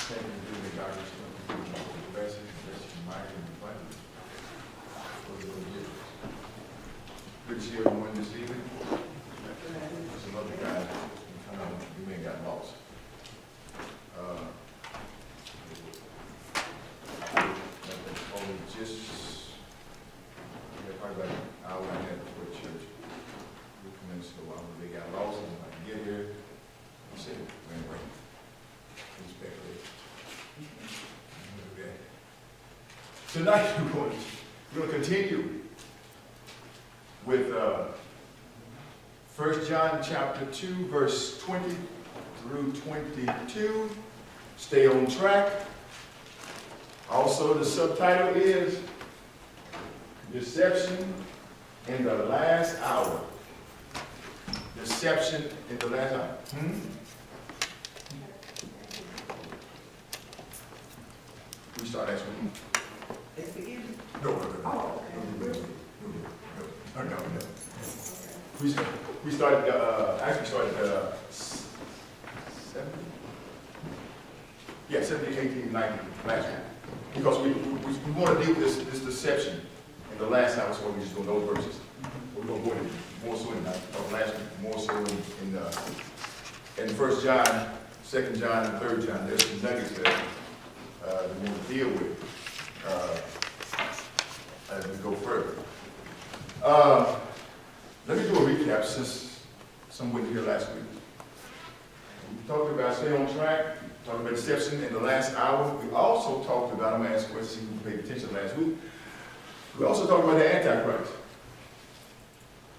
Thank you for doing the garbage, the best you might and the plan. Good to see everyone this evening. Some other guys, you may have got lost. Only just, probably about an hour and a half before church. We commenced a while, they got lost, and I get here, I said, anyway, speculate. Tonight we're going to continue with 1 John chapter 2, verse 20 through 22. Stay on track. Also, the subtitle is Deception in the Last Hour. Deception in the last hour. We start asking. It's beginning. No. Oh, okay. No. We started, actually started 70? Yeah, 17, 18, 19, last week. Because we want to deal with this deception in the last hour, so we're just doing those verses. We're going to go into more so in last week, more so in 1 John, 2 John, and 3 John. There's some nuggets that we want to deal with as we go further. Let me do a recap since someone was here last week. We talked about stay on track, talked about deception in the last hour. We also talked about, I'm going to ask questions who paid attention last week. We also talked about the Antichrist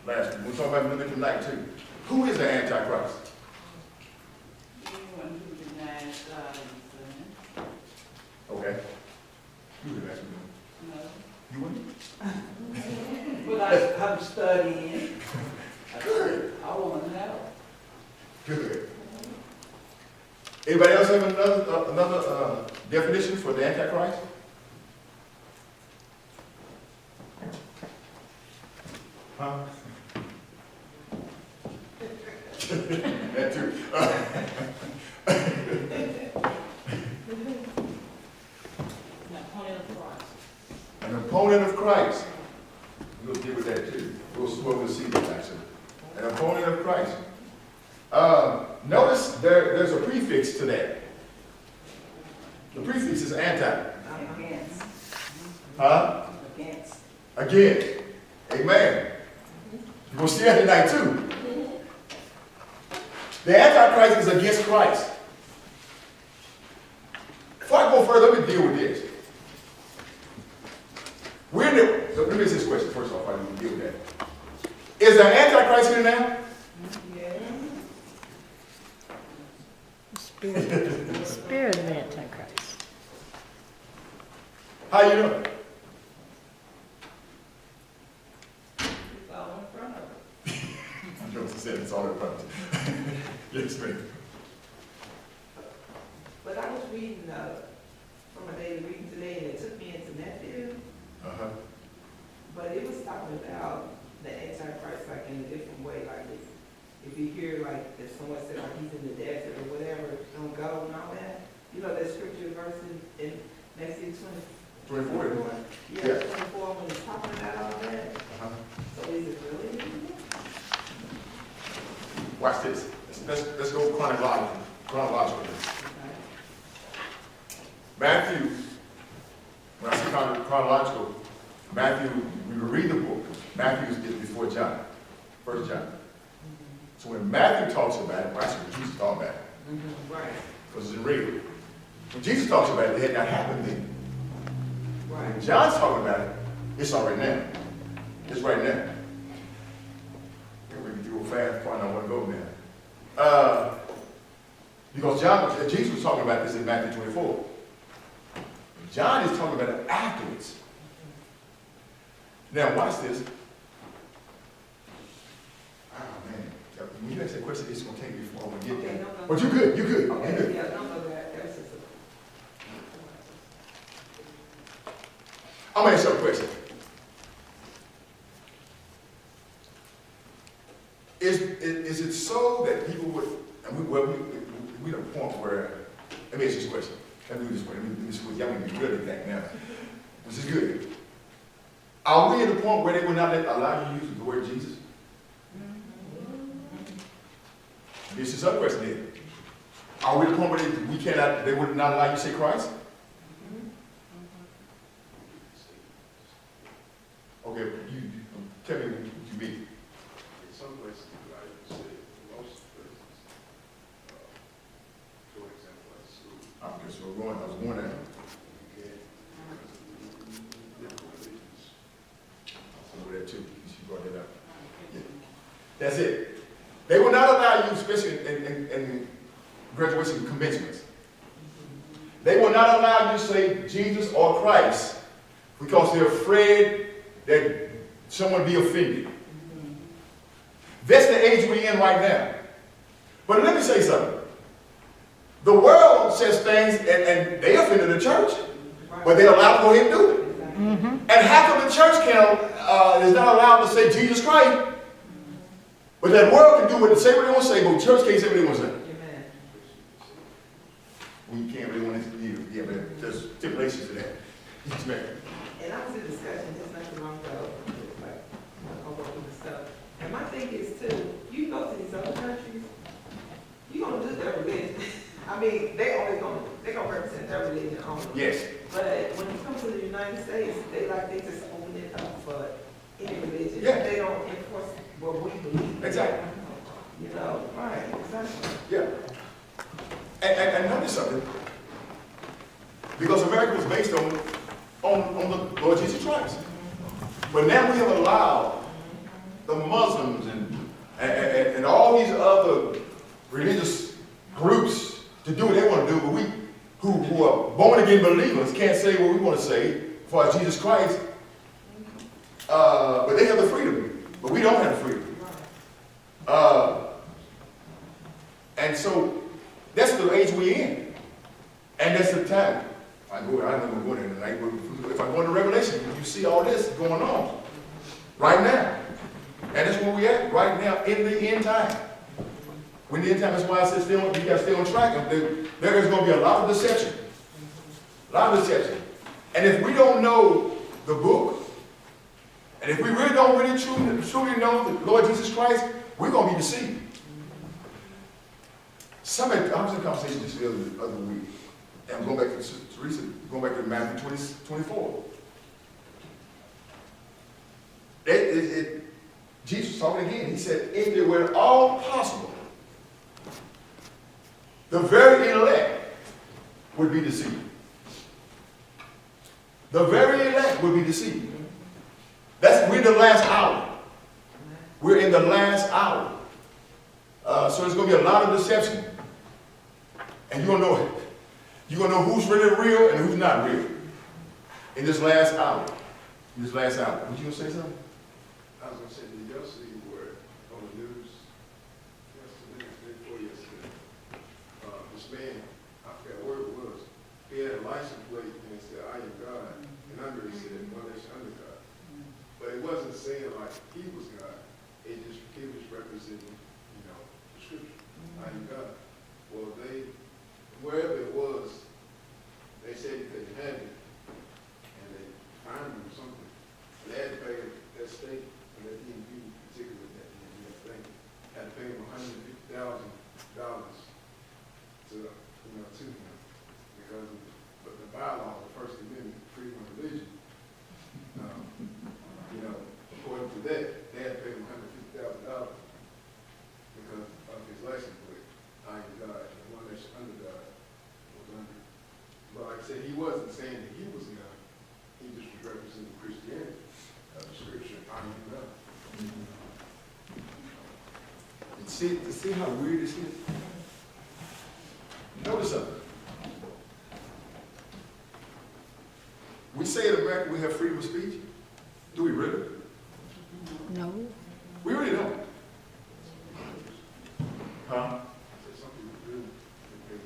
last week. We'll talk about him tonight too. Who is the Antichrist? Anyone who denies God and Son. Okay. You would have asked me. No. You wouldn't? But I'm studying. Good. I want to know. Good. Anybody else have another definition for the Antichrist? Huh? That too. An opponent of Christ. We'll deal with that too. We'll see that actually. An opponent of Christ. Notice there's a prefix to that. The prefix is anti. Against. Huh? Against. Again. Amen. You're going to see that tonight too. The Antichrist is against Christ. Before I go further, let me deal with this. So let me ask this question first off, I need to deal with that. Is there an Antichrist here now? Yeah. Spirit of Antichrist. How you doing? It's all in front of us. I know what you said, it's all in front of you. Yes, ma'am. But I was reading from a daily reading today, and it took me into Matthew, Uh-huh. but it was talking about the Antichrist like in a different way. Like if you hear like if someone said like he's in the desert or whatever, don't go and all that. You know that scripture verse in Matthew 24. yeah, Yeah. 24 when it's talking about all that. Uh-huh. So is it really? Watch this. Let's go chronologically. Okay. Matthew, when I say chronological, Matthew, we will read the book. Matthew is before John, 1 John. So when Matthew talks about it, that's what Jesus talked about it, Right. because it's in real. When Jesus talks about it, it had not happened then. Right. When John's talking about it, it's already now. It's right now. We can do it fast, probably not want to go now. Because Jesus was talking about this in Matthew 24. John is talking about it afterwards. Now watch this. Oh man, when you ask that question, it's going to take me before I get there. Okay, no. But you're good, you're good, Okay, you're good. yeah, no, that was just I'm going to ask you a question. Is it so that people would, and we're at a point where, let me ask you this question. Let me do this way, let me switch, y'all make me really think now. This is good. Are we at the point where they will not allow you to use the word Jesus? This is our question here. Are we at the point where they would not allow you to say Christ? Okay, you tell me what you mean. In some places, I would say, most places, for example, at school, Okay, so I was going there. you can't, different religions. Over there too, she brought that up. Yeah. That's it. They will not allow you, especially in graduation commencements. They will not allow you to say Jesus or Christ because they're afraid that someone be offended. That's the age we're in right now. But let me say something. The world says things and they offended the church, but they're allowed to go ahead and do it. And how come the church is not allowed to say Jesus Christ, but that world can do what they say what they want to say, but the church can't say what they want to say? We can't really want to do. Yeah, but there's stipulations to that. Yes, ma'am. And I was in discussion just not too long ago, like, over the stuff. And my thing is too, you go to these other countries, you gonna do their religion. I mean, they're gonna represent their religion only. Yes. But when it comes to the United States, they just open it up for any religion. Yeah. They don't enforce what we believe. Exactly. You know, right, exactly. Yeah. And notice something. Because America was based on the Lord Jesus Christ. But now we have allowed the Muslims and all these other religious groups to do what they want to do, but we who are born again believers can't say what we want to say for Jesus Christ. But they have the freedom, but we don't have the freedom. And so that's the age we're in. And that's the time. I know I'm going there tonight, but if I go into Revelation, you see all this going on right now. And that's where we're at right now in the end time. When the end time is why I said you got to stay on track. There is going to be a lot of deception. A lot of deception. And if we don't know the book, and if we really don't truly know the Lord Jesus Christ, we're going to be deceived. I was in a conversation just the other week, and I'm going back to Teresa, going back to Matthew 24. Jesus was talking again. He said, if it were all possible, the very elect would be deceived. The very elect would be deceived. We're in the last hour. We're in the last hour. So there's going to be a lot of deception. And you're going to know who's really real and who's not real in this last hour. In this last hour. Were you going to say something? I was going to say, did y'all see where on the news yesterday, before yesterday, this man, I forgot where it was, he had a license plate and it said, I am God, and under it said, one nation under God. But it wasn't saying like he was God, he was representing, the scripture, I am God. Well, wherever it was, they said he couldn't have it, and they fined him or something. They had to pay that state, and that DMV, particularly that DMV thing, had to pay him $150,000 to him, because of the bylaw, the First Amendment, freedom of religion. According to that, they had to pay him $150,000 because of his license plate. I am God, and one that's under God was under. But like I said, he wasn't saying that he was God. He just was representing Christianity, the scripture, I am God. And see how weird this is? Notice something. We say in America we have freedom of speech. Do we really? No. We really don't. Huh? So some people do, they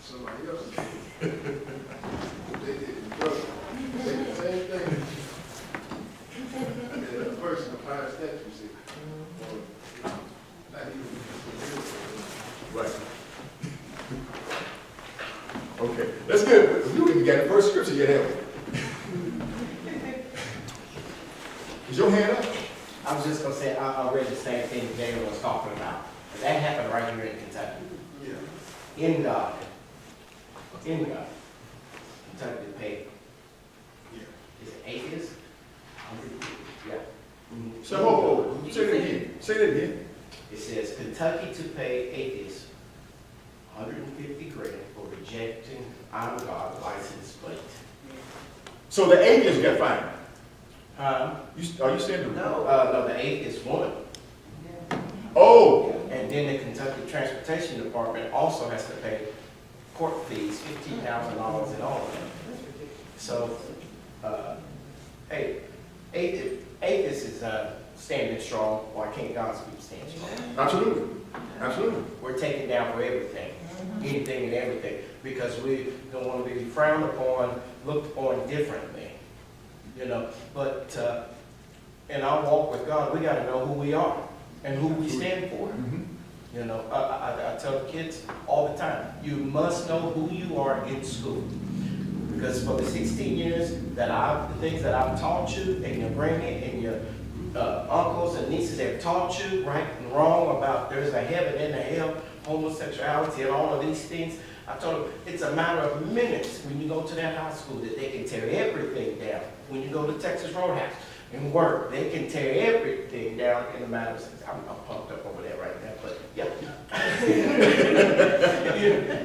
somebody else did. They did in drugs. They did the same thing. And a person applied a statute, see, or not even a real Right. Okay, that's good. You even got the first scripture yet, haven't you? Is your hand up? I was just gonna say, I read the same thing David was talking about. And that happened right here in Kentucky. Yeah. In God. Kentucky to pay. Yeah. Is it atheist? Yeah. Mhm. So, hold on. Say that again. Say that again. It says Kentucky to pay atheists $150 grand for rejecting I'm God license plate. So the atheist got fined. Are you saying the? No. No, the atheist won. Oh, And then the Kentucky Transportation Department also has to pay court fees, $15,000 and all of that. So, hey, atheist is standing strong. Why can't God's people stand strong? absolutely. Absolutely. We're taken down for everything, anything and everything, because we don't want to be frowned upon, looked upon differently, you know. But in our walk with God, we got to know who we are and who we stand for. Mhm. You know, I tell the kids all the time, you must know who you are in school. Because for the 16 years that the things that I've taught you, and your granny and your uncles and nieces have taught you right and wrong about there's a heaven and a hell, homosexuality and all of these things, I told them it's a matter of minutes when you go to that high school that they can tear everything down. When you go to Texas Roadhouse and work, they can tear everything down in a matter of seconds. I'm pumped up over there right now, but yeah.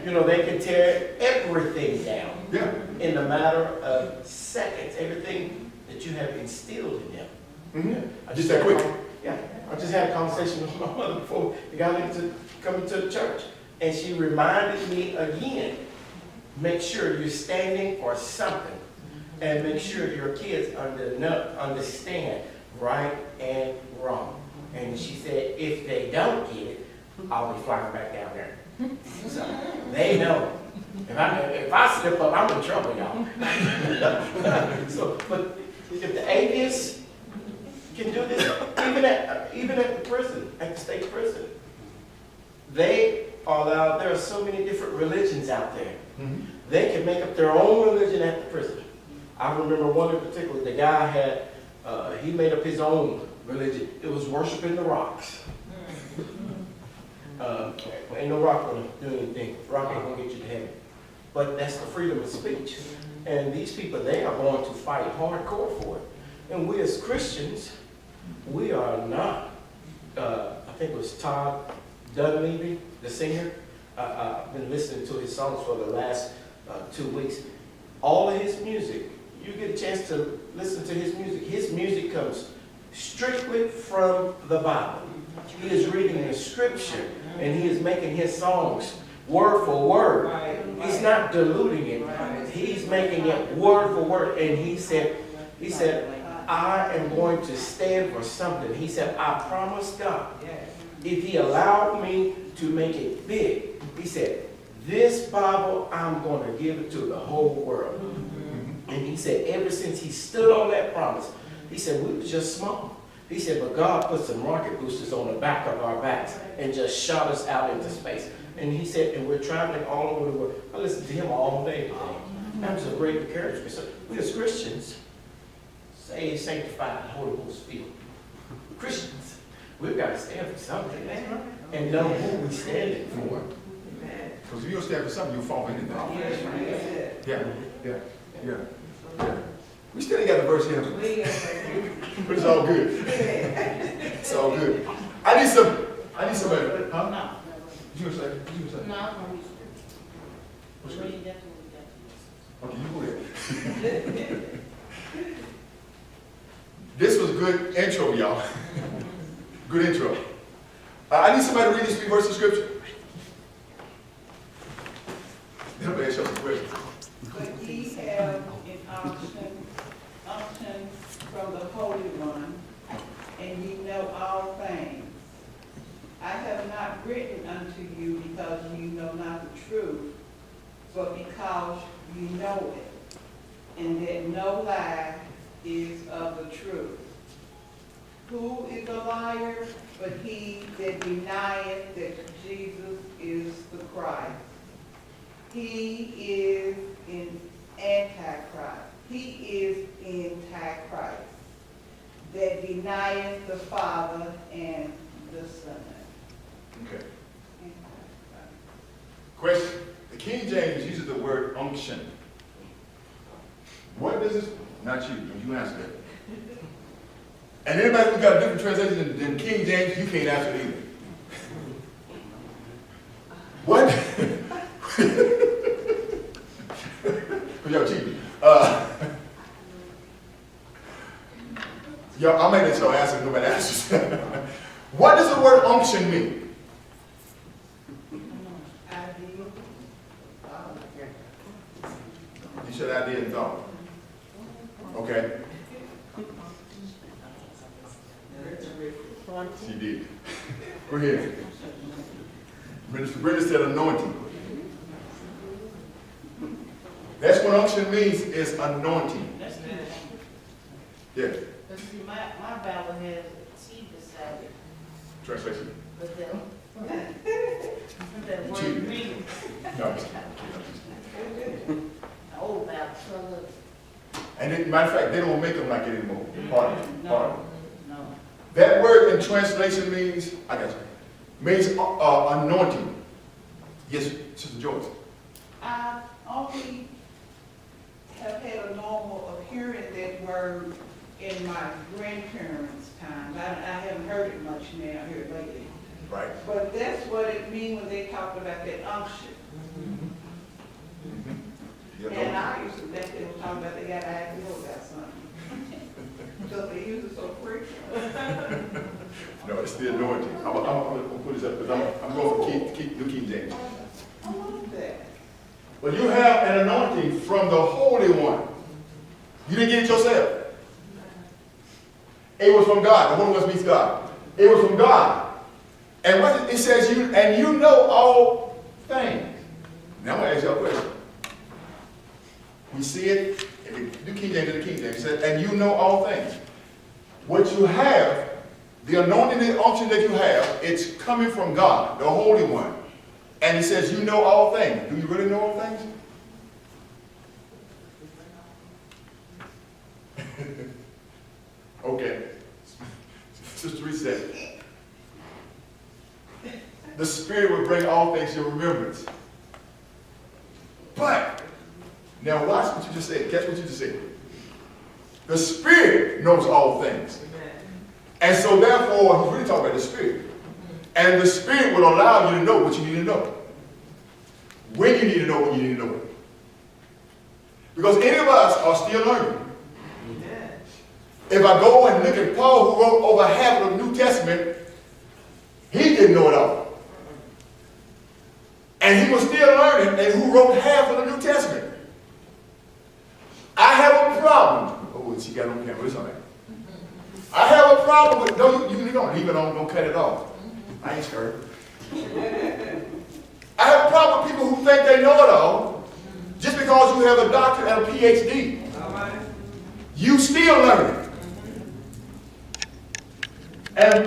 you know, they can tear everything down Yeah. in a matter of seconds, everything that you have instilled in them. Mm-hmm. Just that quick. Yeah, I just had a conversation with my mother before we got into coming to the church, and she reminded me again, make sure you're standing for something, and make sure your kids understand right and wrong. And she said, if they don't get it, I'll be flying back down there. So they know. If I slip up, I'm in trouble, y'all. So, but if the atheists can do this, even at the prison, at the state prison, they are allowed. There are so many different religions out there. Mhm. They can make up their own religion at the prison. I remember one in particular. The guy had he made up his own religion. It was worshiping the rocks. Ain't no rock gonna do anything. Rock ain't gonna get you to heaven. But that's the freedom of speech. And these people, they are going to fight hardcore for it. And we as Christians, we are not. I think it was Todd Dunleavy, the singer. I've been listening to his songs for the last 2 weeks. All of his music, you get a chance to listen to his music. His music comes strictly from the Bible. He is reading the scripture, and he is making his songs word for word. He's not diluting it. He's making it word for word. And he said, I am going to stand for something. He said, I promise God, if he allowed me to make it big, he said, this Bible, I'm going to give it to the whole world. And he said, ever since he stood on that promise, he said, we were just small. He said, but God put some rocket boosters on the back of our backs and just shot us out into space. And he said, and we're traveling all over the world. I listened to him all day today. That was a great encouragement. So we as Christians, saved, sanctified, Holy Ghost filled Christians, we've got to stand for something and know who we're standing for. Because if you don't stand for something, you'll fall for anything. Yeah. We still ain't got the verse here, but it's all good. It's all good. I need somebody. Huh? No, You gonna say? You gonna say? no, I'm gonna What's read good? that one, we got to. Okay, you go ahead. This was a good intro, y'all. Good intro. I need somebody to read these 3 verses of scripture. Then I'll ask you some questions. But ye have an unction from the Holy One, and ye know all things. I have not written unto you because you know not the truth, but because you know it, and that no lie is of the truth. Who is a liar? But he that denieth that Jesus is the Christ. He is in Antichrist. He is Antichrist that denieth the Father and the Son. Okay. Antichrist. Question. The King James uses the word unction. What does this, not you, you answer that. And anybody who got a different translation than King James, you can't answer it either. What? Y'all cheating. Y'all, I'll make that y'all answer, nobody answers. What does the word unction mean? You said idea and thought. Okay. She did. Go ahead. Minister Brenda said anointing. That's what unction means, is anointing. That's good. Yes. But see, my Bible has T beside it, Translation. but that Cheating. word means, No, I'm just kidding. the old Bible, so look, And then, matter of fact, they don't make them like it anymore. Pardon. no, no. That word in translation means, I got you, means anointing. Yes, Sister Joyce. I only have had a normal of hearing that word in my grandparents' time. I haven't heard it much now here lately. Right. But that's what it means when they talk about that unction. Yeah, And I used to think they were talking about they got to act about something. Because they use it so frequently. no, it's the anointing. I'm going to put this up because I'm going for New King James. I love that. Well, you have an anointing from the Holy One. You didn't get it yourself. It was from God. The Holy One means God. It was from God. And what it says, you know all things. Now I'm going to ask you a question. We see it in the New King James and the King James. It says, and you know all things. What you have, the anointing, the unction that you have, it's coming from God, the Holy One. And it says, you know all things. Do you really know all things? Okay. Sister Reese said, the Spirit will bring all things to your remembrance. But, now watch what you just said. Catch what you just said. The Spirit knows all things. And so therefore, he's really talking about the Spirit. And the Spirit will allow you to know what you need to know. When you need to know what you need to know. Because any of us are still learning. If I go and look at Paul, who wrote over half of the New Testament, he didn't know it all. And he was still learning, and who wrote half of the New Testament. I have a problem. Oh, she got on camera. It's all right. I have a problem with, no, you don't leave it on, don't cut it off. I ain't scared. I have a problem with people who think they know it all just because you have a doctorate and a PhD. You still learning. And